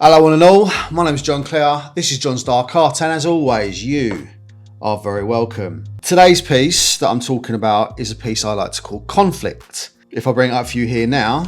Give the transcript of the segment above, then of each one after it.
Hello one and all, my name is John Clare, this is John's Dark Art, and as always you are very welcome. Today's piece that I'm talking about is a piece I like to call Conflict. If I bring it up for you here now,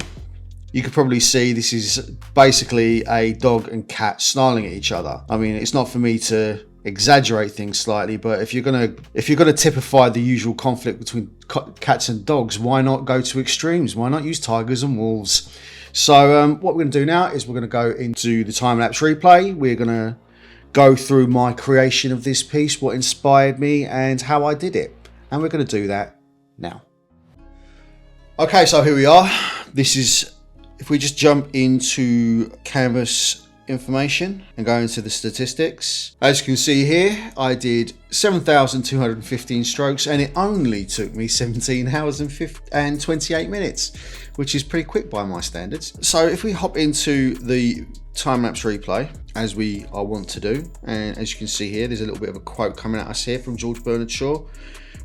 you could probably see this is basically a dog and cat snarling at each other. I mean, it's not for me to exaggerate things slightly, but if you're gonna typify the usual conflict between cats and dogs, why not go to extremes? Why not use tigers and wolves? So what we're going to do now is we're going to go into the time-lapse replay. We're going to go through my creation of this piece, what inspired me and how I did it. And we're going to do that now. Okay, so here we are. This is, if we just jump into canvas information and go into the statistics. As you can see here, I did 7,215 strokes and it only took me 17 hours and 28 minutes, which is pretty quick by my standards. So if we hop into the time-lapse replay, as we are wont to do, and as you can see here, there's a little bit of a quote coming at us here from George Bernard Shaw.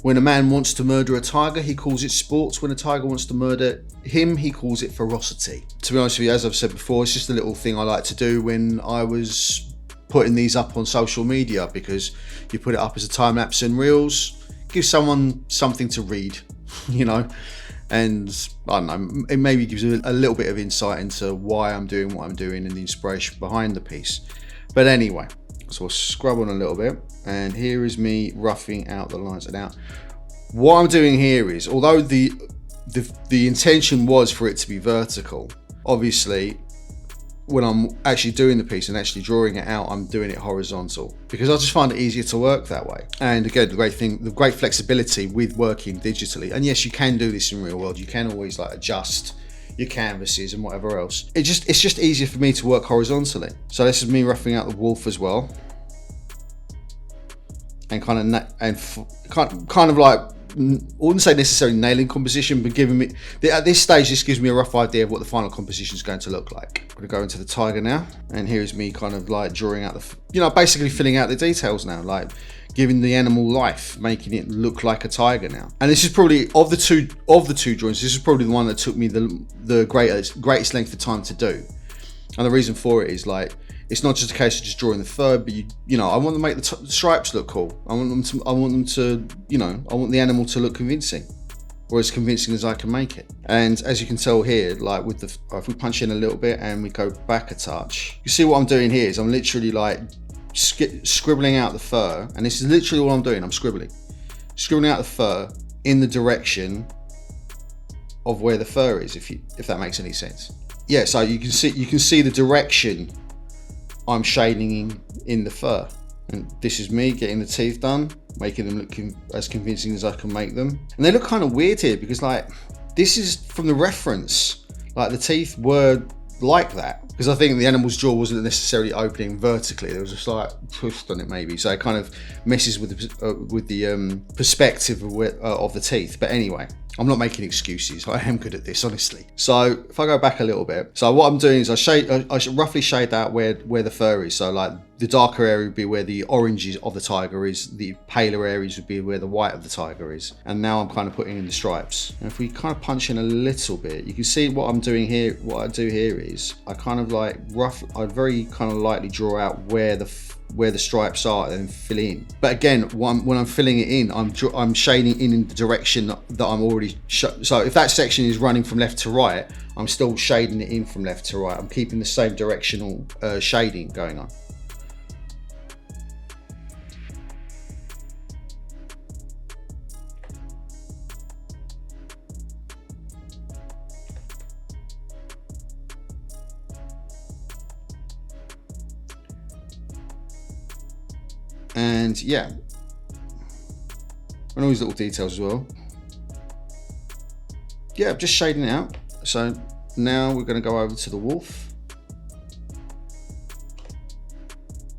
When a man wants to murder a tiger, he calls it sport. When a tiger wants to murder him, he calls it ferocity. To be honest with you, as I've said before, it's just a little thing I like to do when I was putting these up on social media, because you put it up as a time-lapse in reels, give someone something to read, you know, and I don't know, it maybe gives you a little bit of insight into why I'm doing what I'm doing and the inspiration behind the piece. But anyway, so I'll scrub on a little bit, and here is me roughing out the lines. Now, what I'm doing here is, although the intention was for it to be vertical, obviously when I'm actually doing the piece and actually drawing it out, I'm doing it horizontal because I just find it easier to work that way. And again, the great flexibility with working digitally. And yes, you can do this in real world. You can always like adjust your canvases and whatever else. It's just easier for me to work horizontally. So this is me roughing out the wolf as well, and kind of like, I wouldn't say necessarily nailing composition, but giving me at this stage, this gives me a rough idea of what the final composition is going to look like. I'm going to go into the tiger now, and here is me kind of like drawing out basically filling out the details now, like giving the animal life, making it look like a tiger now. And this is probably of the two drawings, this is probably the one that took me the greatest length of time to do. And the reason for it is like, it's not just a case of just drawing the fur, but you know, I want to make the stripes look cool. I want the animal to look convincing, or as convincing as I can make it. And as you can tell here, like with if we punch in a little bit and we go back a touch, you see what I'm doing here is I'm literally like scribbling out the fur, and this is literally all I'm doing. I'm scribbling out the fur in the direction of where the fur is, if that makes any sense. Yeah, so you can see the direction I'm shading in the fur, and this is me getting the teeth done, making them look as convincing as I can make them. And they look kind of weird here because like this is from the reference, like the teeth were like that, because I think the animal's jaw wasn't necessarily opening vertically. There was a slight twist on it maybe, so it kind of messes with the perspective of the teeth. But anyway, I'm not making excuses. I am good at this, honestly. So if I go back a little bit, so what I'm doing is I should roughly shade out where the fur is. So like the darker area would be where the oranges of the tiger is, the paler areas would be where the white of the tiger is. And now I'm kind of putting in the stripes. And if we kind of punch in a little bit, you can see what I'm doing here. What I do here is I kind of like I very kind of lightly draw out where the stripes are and then fill in. But again, when I'm filling it in, I'm shading in the direction that I'm already so if that section is running from left to right, I'm still shading it in from left to right. I'm keeping the same directional shading going on. And yeah, and all these little details as well. Yeah, just shading it out. So now we're going to go over to the wolf.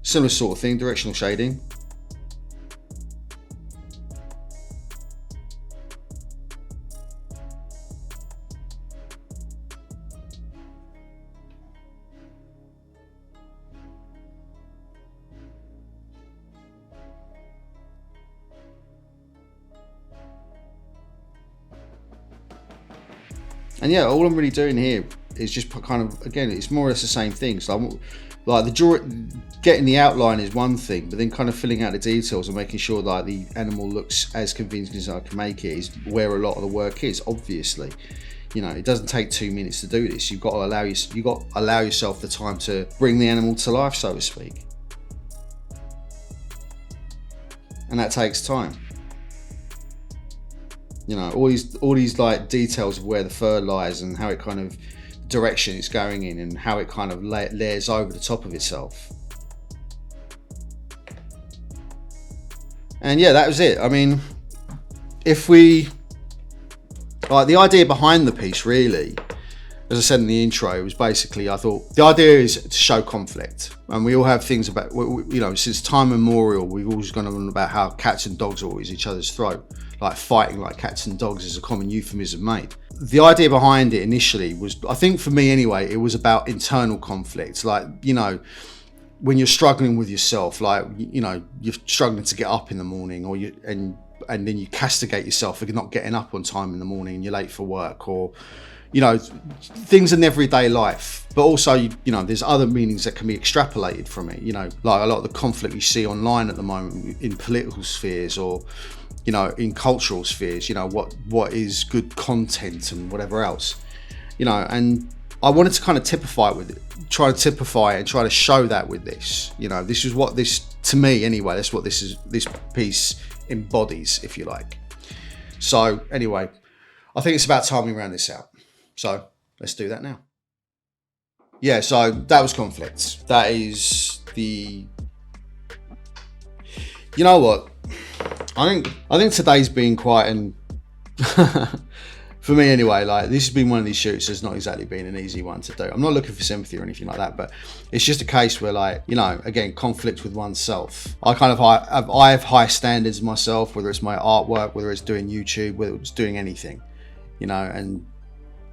Similar sort of thing, directional shading. And yeah, all I'm really doing here it's just kind of, again, it's more or less the same thing. So like getting the outline is one thing, but then kind of filling out the details and making sure that the animal looks as convincing as I can make it is where a lot of the work is. Obviously, you know, it doesn't take 2 minutes to do this. You've got to allow yourself the time to bring the animal to life, so to speak, and that takes time. You know, all these like details of where the fur lies and how it kind of direction it's going in and how it kind of layers over the top of itself. And yeah, that was it. I mean, if we like, the idea behind the piece really, as I said in the intro, was basically, I thought the idea is to show conflict, and we all have things about, you know, since time immemorial, we've always gone on about how cats and dogs are always each other's throat, like fighting like cats and dogs is a common euphemism made. The idea behind it initially was, I think for me anyway, it was about internal conflict. Like, you know, when you're struggling with yourself, like, you know, you're struggling to get up in the morning, or and then you castigate yourself for not getting up on time in the morning and you're late for work, or, you know, things in everyday life. But also, you know, there's other meanings that can be extrapolated from it. You know, like a lot of the conflict you see online at the moment in political spheres, or, you know, in cultural spheres, you know, what is good content and whatever else, you know. And I wanted to kind of typify it with it, try to typify and try to show that with this. You know, this is what this, to me anyway, that's what this piece embodies, if you like. So anyway, I think it's about time we round this out. So let's do that now. Yeah, so that was conflicts. That is the, you know what? I think today's been quite an for me anyway, like, this has been one of these shoots that's not exactly been an easy one to do. I'm not looking for sympathy or anything like that, but it's just a case where, like, you know, again, conflict with oneself. I have high standards myself, whether it's my artwork, whether it's doing YouTube, whether it's doing anything, you know, and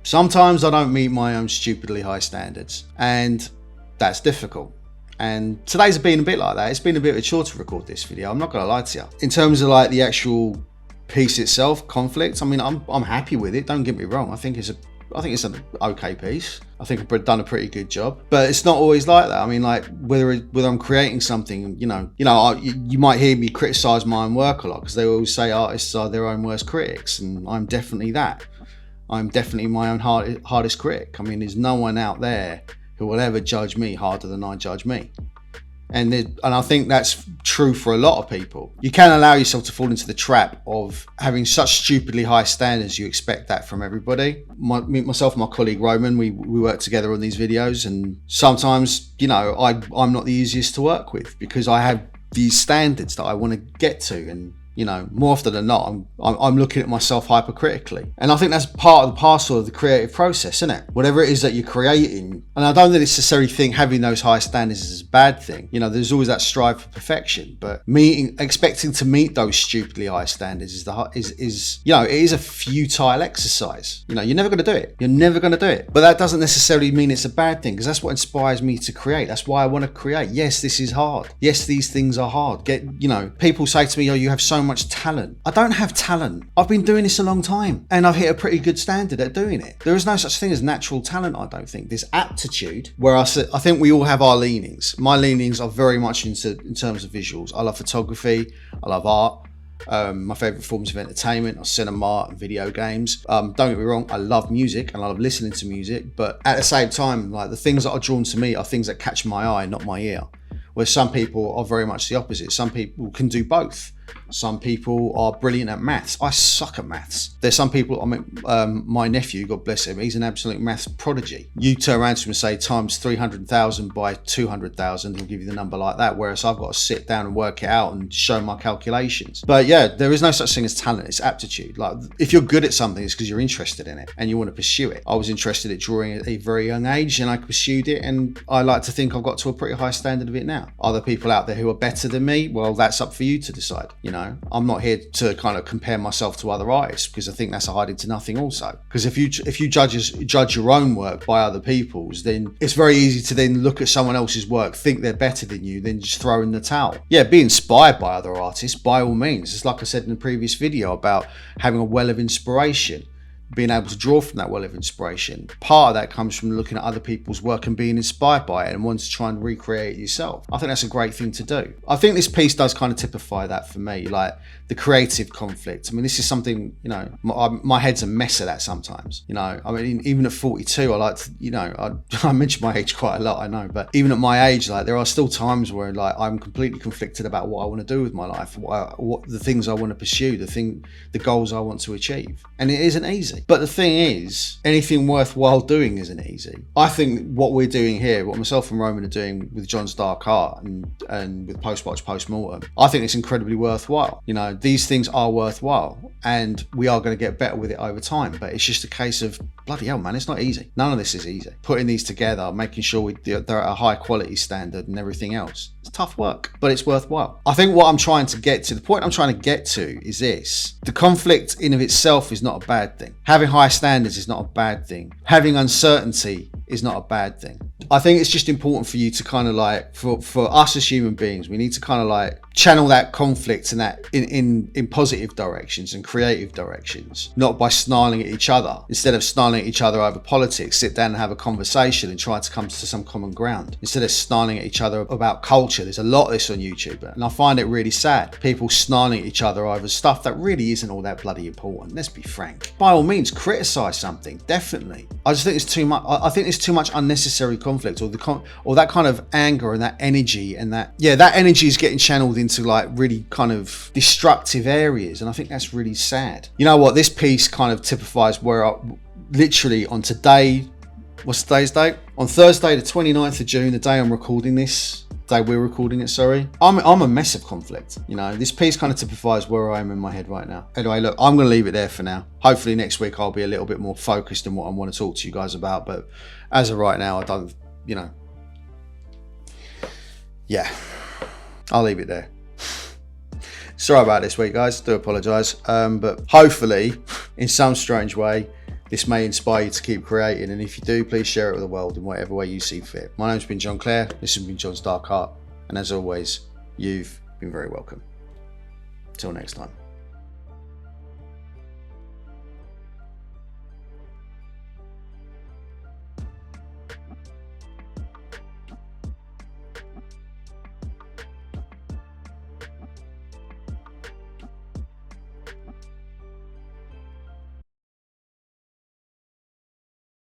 sometimes I don't meet my own stupidly high standards, and that's difficult. And today's been a bit like that. It's been a bit of a chore to record this video, I'm not gonna lie to you. In terms of like the actual piece itself, conflict, I mean, I'm happy with it, don't get me wrong. I think it's an okay piece. I think I've done a pretty good job, but it's not always like that. I mean, like, whether I'm creating something, you might hear me criticize my own work a lot, because they always say artists are their own worst critics, and I'm definitely that. I'm definitely my own hardest critic. I mean, there's no one out there who will ever judge me harder than I judge me. And I think that's true for a lot of people. You can allow yourself to fall into the trap of having such stupidly high standards. You expect that from everybody. Myself and my colleague Roman, we work together on these videos, and sometimes, you know, I'm not the easiest to work with because I have these standards that I want to get to, and, you know, more often than not, I'm looking at myself hypercritically. And I think that's part of the parcel of the creative process, isn't it? Whatever it is that you're creating. And I don't necessarily think having those high standards is a bad thing. You know, there's always that strive for perfection, but expecting to meet those stupidly high standards is you know, it is a futile exercise. You know, you're never going to do it. You're never going to do it. But that doesn't necessarily mean it's a bad thing, because that's what inspires me to create. That's why I want to create. Yes, this is hard. Yes, these things are hard. You know, people say to me, oh, you have so much talent. I don't have talent. I've been doing this a long time, and I've hit a pretty good standard at doing it. There is no such thing as natural talent, I don't think. There's aptitude, where I think we all have our leanings. My leanings are very much in terms of visuals. I love photography. I love art. My favourite forms of entertainment are cinema and video games. Don't get me wrong, I love music and I love listening to music, but at the same time, like, the things that are drawn to me are things that catch my eye, not my ear. Where some people are very much the opposite. Some people can do both. Some people are brilliant at maths. I suck at maths. There's some people, I mean, my nephew, God bless him, he's an absolute maths prodigy. You turn around to him and say times 300,000 by 200,000, he'll give you the number like that. Whereas I've got to sit down and work it out and show my calculations. But yeah, there is no such thing as talent, it's aptitude. Like, if you're good at something, it's because you're interested in it and you want to pursue it. I was interested in drawing at a very young age and I pursued it, and I like to think I've got to a pretty high standard of it now. Other people out there who are better than me, well, that's up for you to decide. You know, I'm not here to kind of compare myself to other artists, because I think that's a hiding to nothing also. Because if you judge your own work by other people's, then it's very easy to then look at someone else's work, think they're better than you, then just throw in the towel. Yeah, be inspired by other artists by all means. It's like I said in the previous video about having a well of inspiration. being able to draw from that well of inspiration. Part of that comes from looking at other people's work and being inspired by it and wanting to try and recreate it yourself. I think that's a great thing to do. I think this piece does kind of typify that for me, like the creative conflict. I mean, this is something, you know, my head's a mess of that sometimes. You know, I mean, even at 42, I like to, you know, I mention my age quite a lot, I know, but even at my age, like there are still times where like I'm completely conflicted about what I want to do with my life, what the things I want to pursue, the goals I want to achieve. And it isn't easy. But the thing is, anything worthwhile doing isn't easy. I think what we're doing here, what myself and Roman are doing with John's Dark Art and with Postwatch Postmortem, I think it's incredibly worthwhile. You know, these things are worthwhile and we are going to get better with it over time. But it's just a case of, bloody hell, man, it's not easy. None of this is easy. Putting these together, making sure they're at a high quality standard and everything else. It's tough work, but it's worthwhile. I think what I'm trying to get to, the point I'm trying to get to is this. The conflict in of itself is not a bad thing. Having high standards is not a bad thing. Having uncertainty is not a bad thing. I think it's just important for you to kind of like, for us as human beings, we need to kind of like channel that conflict and that in positive directions and creative directions, not by snarling at each other. Instead of snarling at each other over politics, sit down and have a conversation and try to come to some common ground. Instead of snarling at each other about culture, there's a lot of this on YouTube, and I find it really sad. People snarling at each other over stuff that really isn't all that bloody important. Let's be frank. By all means, criticize something, definitely. I just think it's too much. I think there's too much unnecessary conflict, or that kind of anger and that energy, and that energy is getting channeled into like really kind of destructive areas, and I think that's really sad. You know what? This piece kind of typifies where I literally on today. What's today's date? On Thursday, the 29th of June, the day I'm recording this, day we're recording it, sorry. I'm a mess of conflict. You know, this piece kind of typifies where I am in my head right now. Anyway, look, I'm going to leave it there for now. Hopefully next week I'll be a little bit more focused on what I want to talk to you guys about. But as of right now, I don't, you know, yeah, I'll leave it there. Sorry about this week, guys. Do apologise. But hopefully, in some strange way, this may inspire you to keep creating, and if you do, please share it with the world in whatever way you see fit. My name's been John Clare, this has been John's Dark Art, and as always, you've been very welcome. Till next time.